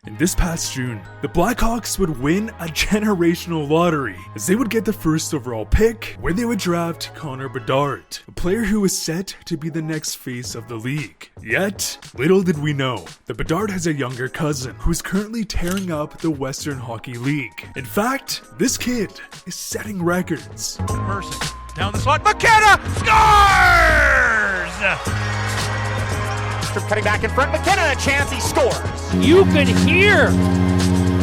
And this past June, the Blackhawks would win a generational lottery as they would get the first overall pick where they would draft Connor Bedard, a player who was set to be the next face of the league. Yet, little did we know that Bedard has a younger cousin who is currently tearing up the Western Hockey League. In fact, this kid is setting records. Mercer, down the slot, McKenna scores! Cutting back in front, McKenna, a chance, he scores. You could hear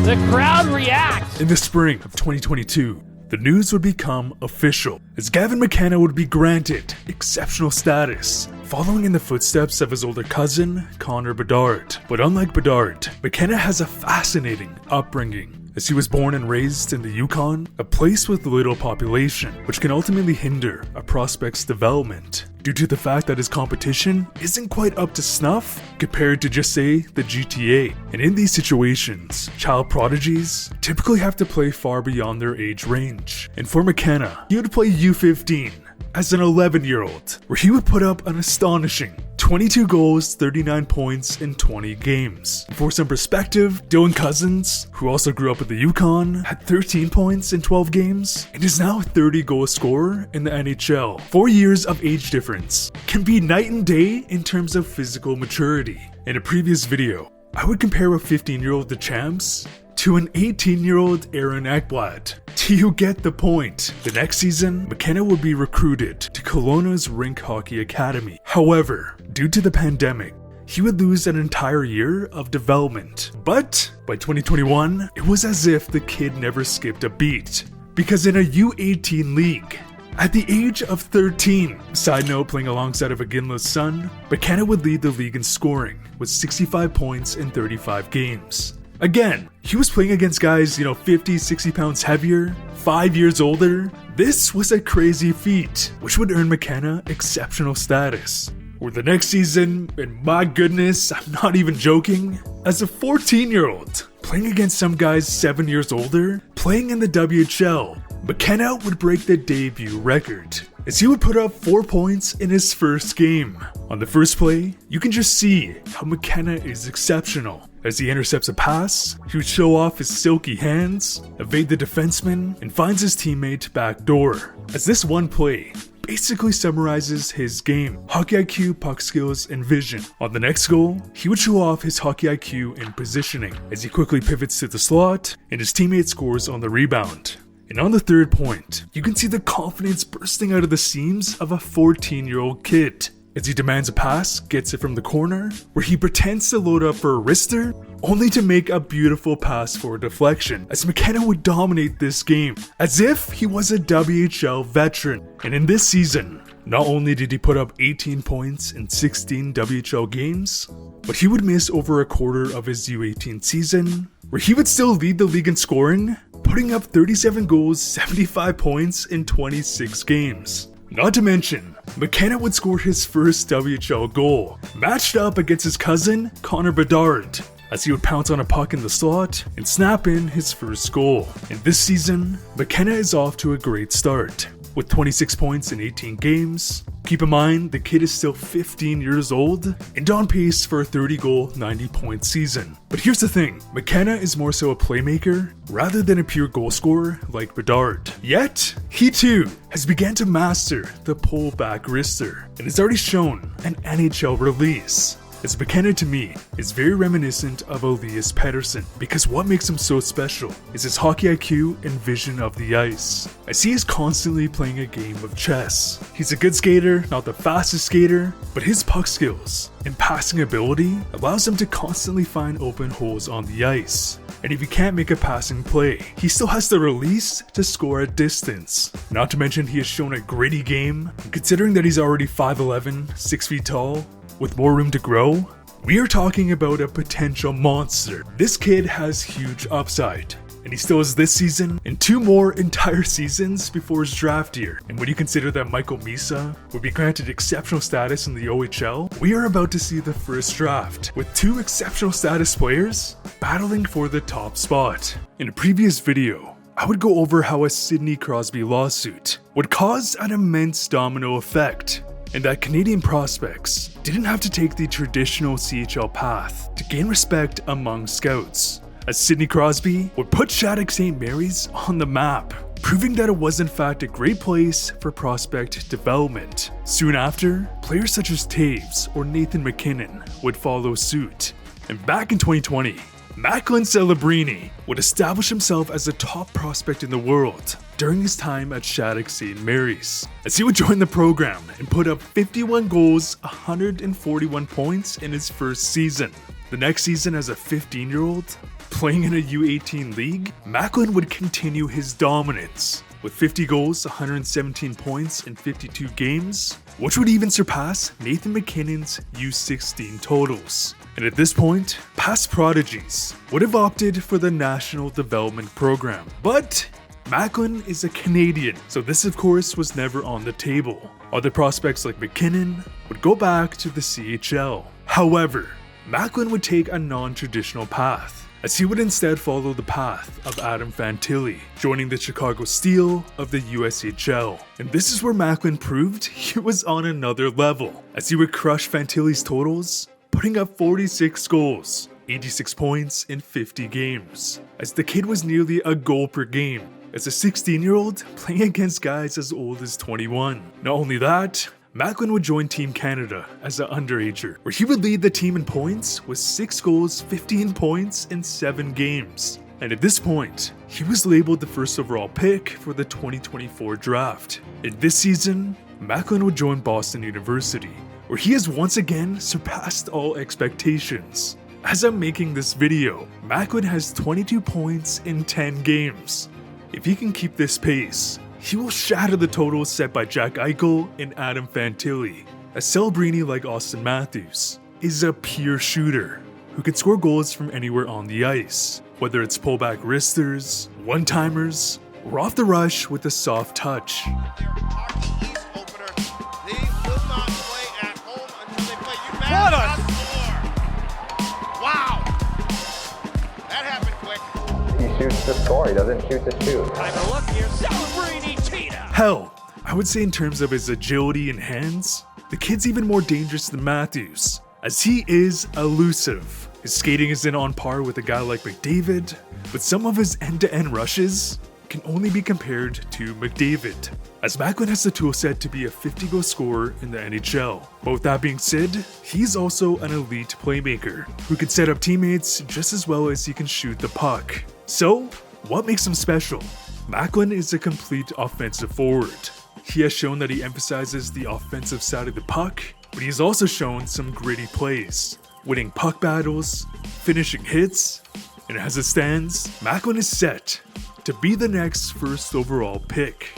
the crowd react. In the spring of 2022, the news would become official as Gavin McKenna would be granted exceptional status, following in the footsteps of his older cousin, Connor Bedard. But unlike Bedard, McKenna has a fascinating upbringing, as he was born and raised in the Yukon, a place with little population, which can ultimately hinder a prospect's development, due to the fact that his competition isn't quite up to snuff compared to, just say, the GTA. And in these situations, child prodigies typically have to play far beyond their age range. And for McKenna, he would play U15 as an 11-year-old, where he would put up an astonishing 22 goals, 39 points in 20 games. For some perspective, Dylan Cousins, who also grew up in the Yukon, had 13 points in 12 games and is now a 30-goal scorer in the NHL. 4 years of age difference can be night and day in terms of physical maturity. In a previous video, I would compare a 15-year-old DeChamps to an 18-year-old Aaron Ekblad. Do you get the point? The next season, McKenna would be recruited to Kelowna's Rink Hockey Academy. However, due to the pandemic, he would lose an entire year of development. But by 2021, it was as if the kid never skipped a beat, because in a U18 league, at the age of 13, side note, playing alongside of Aginla's son, McKenna would lead the league in scoring with 65 points in 35 games. Again, he was playing against guys, 50, 60 pounds heavier, 5 years older. This was a crazy feat, which would earn McKenna exceptional status. Or the next season, and my goodness, I'm not even joking, as a 14-year-old, playing against some guys 7 years older, playing in the WHL, McKenna would break the debut record, as he would put up 4 points in his first game. On the first play, you can just see how McKenna is exceptional. As he intercepts a pass, he would show off his silky hands, evade the defenseman, and finds his teammate backdoor. As this one play basically summarizes his game: hockey IQ, puck skills, and vision. On the next goal, he would show off his hockey IQ and positioning, as he quickly pivots to the slot, and his teammate scores on the rebound. And on the third point, you can see the confidence bursting out of the seams of a 14-year-old kid, as he demands a pass, gets it from the corner, where he pretends to load up for a wrister, only to make a beautiful pass for a deflection, as McKenna would dominate this game, as if he was a WHL veteran. And in this season, not only did he put up 18 points in 16 WHL games, but he would miss over a quarter of his U18 season, where he would still lead the league in scoring, putting up 37 goals, 75 points in 26 games. Not to mention, McKenna would score his first WHL goal, matched up against his cousin, Connor Bedard, as he would pounce on a puck in the slot and snap in his first goal. And this season, McKenna is off to a great start, with 26 points in 18 games. Keep in mind, the kid is still 15 years old and on pace for a 30-goal, 90-point season. But here's the thing, McKenna is more so a playmaker rather than a pure goal scorer like Bedard. Yet, he too has begun to master the pull-back wrister and has already shown an NHL release. As McKenna to me is very reminiscent of Elias Pettersson, because what makes him so special is his hockey IQ and vision of the ice, as he is constantly playing a game of chess. He's a good skater, not the fastest skater, but his puck skills and passing ability allows him to constantly find open holes on the ice. And if he can't make a passing play, he still has the release to score at distance. Not to mention he has shown a gritty game, and considering that he's already 5'11", 6 feet tall, with more room to grow, we are talking about a potential monster. This kid has huge upside, and he still has this season and 2 more entire seasons before his draft year. And when you consider that Michael Misa would be granted exceptional status in the OHL, we are about to see the first draft, with 2 exceptional status players battling for the top spot. In a previous video, I would go over how a Sidney Crosby lawsuit would cause an immense domino effect, and that Canadian prospects didn't have to take the traditional CHL path to gain respect among scouts, as Sidney Crosby would put Shattuck St. Mary's on the map, proving that it was in fact a great place for prospect development. Soon after, players such as Taves or Nathan McKinnon would follow suit. And back in 2020, Macklin Celebrini would establish himself as a top prospect in the world during his time at Shattuck St. Mary's, as he would join the program and put up 51 goals, 141 points in his first season. The next season, as a 15-year-old, playing in a U18 league, Macklin would continue his dominance with 50 goals, 117 points in 52 games, which would even surpass Nathan McKinnon's U16 totals. And at this point, past prodigies would have opted for the National Development Program. But Macklin is a Canadian, so this of course was never on the table. Other prospects like McKinnon would go back to the CHL. However, Macklin would take a non-traditional path, as he would instead follow the path of Adam Fantilli, joining the Chicago Steel of the USHL. And this is where Macklin proved he was on another level, as he would crush Fantilli's totals, putting up 46 goals, 86 points in 50 games, as the kid was nearly a goal per game, as a 16-year-old playing against guys as old as 21. Not only that, Macklin would join Team Canada as an underager, where he would lead the team in points with 6 goals, 15 points in 7 games. And at this point, he was labeled the first overall pick for the 2024 draft. In this season, Macklin would join Boston University, where he has once again surpassed all expectations. As I'm making this video, Macklin has 22 points in 10 games. If he can keep this pace, he will shatter the totals set by Jack Eichel and Adam Fantilli, as Celebrini, like Austin Matthews, is a pure shooter who can score goals from anywhere on the ice, whether it's pullback wristers, one-timers, or off the rush with a soft touch. Shoots to score, he doesn't shoot to shoot. Time to look here. Celebrini, Tina. Hell, I would say in terms of his agility and hands, the kid's even more dangerous than Matthews, as he is elusive. His skating isn't on par with a guy like McDavid, but some of his end-to-end rushes can only be compared to McDavid, as Macklin has the toolset to be a 50-goal scorer in the NHL. But with that being said, he's also an elite playmaker who can set up teammates just as well as he can shoot the puck. So, what makes him special? Macklin is a complete offensive forward. He has shown that he emphasizes the offensive side of the puck, but he's also shown some gritty plays, winning puck battles, finishing hits, and as it stands, Macklin is set to be the next first overall pick.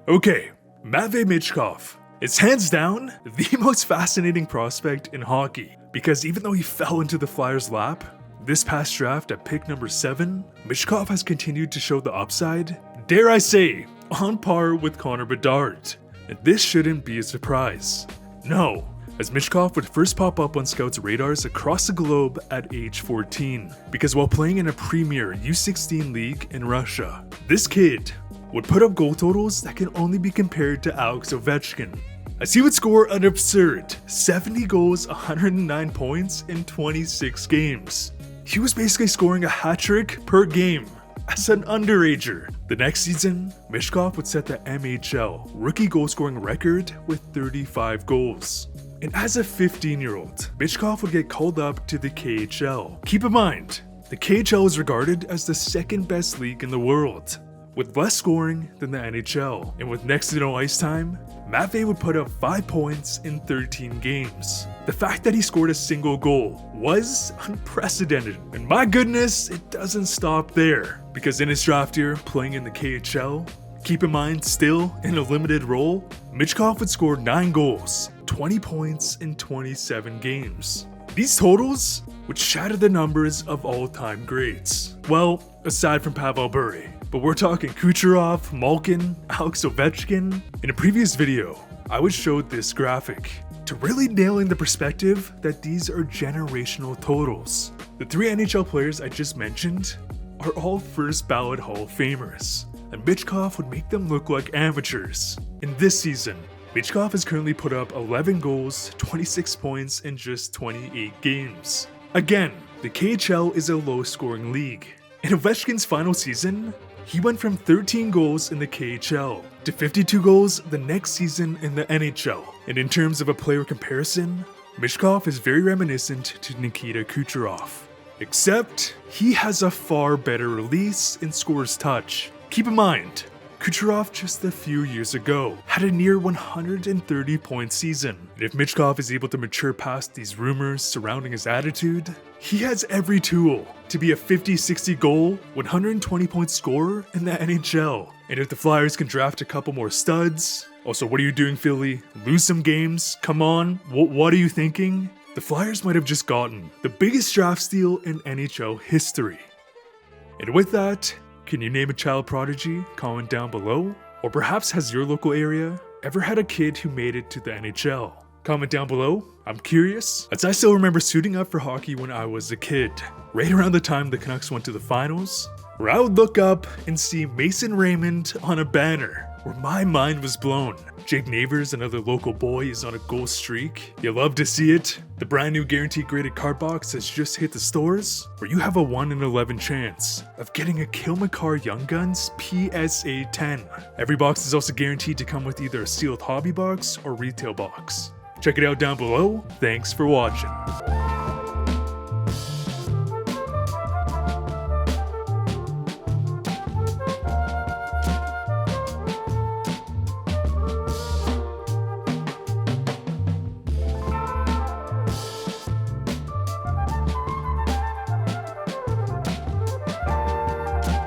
Okay, Matvei Michkov is hands down the most fascinating prospect in hockey, because even though he fell into the Flyers' lap this past draft at pick number 7, Michkov has continued to show the upside, dare I say, on par with Connor Bedard. And this shouldn't be a surprise. No, as Michkov would first pop up on scouts' radars across the globe at age 14, because while playing in a premier U16 league in Russia, this kid would put up goal totals that can only be compared to Alex Ovechkin, as he would score an absurd 70 goals, 109 points in 26 games. He was basically scoring a hat-trick per game as an underager. The next season, Michkov would set the MHL rookie goal-scoring record with 35 goals. And as a 15-year-old, Michkov would get called up to the KHL. Keep in mind, the KHL is regarded as the second best league in the world, with less scoring than the NHL. And with next to no ice time, Matvei would put up 5 points in 13 games. The fact that he scored a single goal was unprecedented. And my goodness, it doesn't stop there, because in his draft year, playing in the KHL, keep in mind still in a limited role, Michkov would score 9 goals, 20 points in 27 games. These totals would shatter the numbers of all-time greats. Well, aside from Pavel Bure, but we're talking Kucherov, Malkin, Alex Ovechkin. In a previous video, I would show this graphic to really nail in the perspective that these are generational totals. The 3 NHL players I just mentioned are all first ballot Hall of Famers, and Michkov would make them look like amateurs. In this season, Michkov has currently put up 11 goals, 26 points in just 28 games. Again, the KHL is a low-scoring league. In Ovechkin's final season, he went from 13 goals in the KHL to 52 goals the next season in the NHL. And in terms of a player comparison, Michkov is very reminiscent to Nikita Kucherov. Except, he has a far better release and scores touch. Keep in mind, Kucherov just a few years ago had a near 130-point season, and if Michkov is able to mature past these rumors surrounding his attitude, he has every tool to be a 50-60 goal, 120-point scorer in the NHL. And if the Flyers can draft a couple more studs, also what are you doing, Philly? Lose some games? Come on, what are you thinking? The Flyers might have just gotten the biggest draft steal in NHL history. And with that, can you name a child prodigy? Comment down below. Or perhaps has your local area ever had a kid who made it to the NHL? Comment down below. I'm curious, as I still remember suiting up for hockey when I was a kid, right around the time the Canucks went to the finals, where I would look up and see Mason Raymond on a banner, where my mind was blown. Jake Neighbors, another local boy, is on a goal streak. You love to see it. The brand new guaranteed graded card box has just hit the stores, where you have a 1 in 11 chance of getting a Kill McCarr Young Guns PSA 10. Every box is also guaranteed to come with either a sealed hobby box or retail box. Check it out down below. Thanks for watching.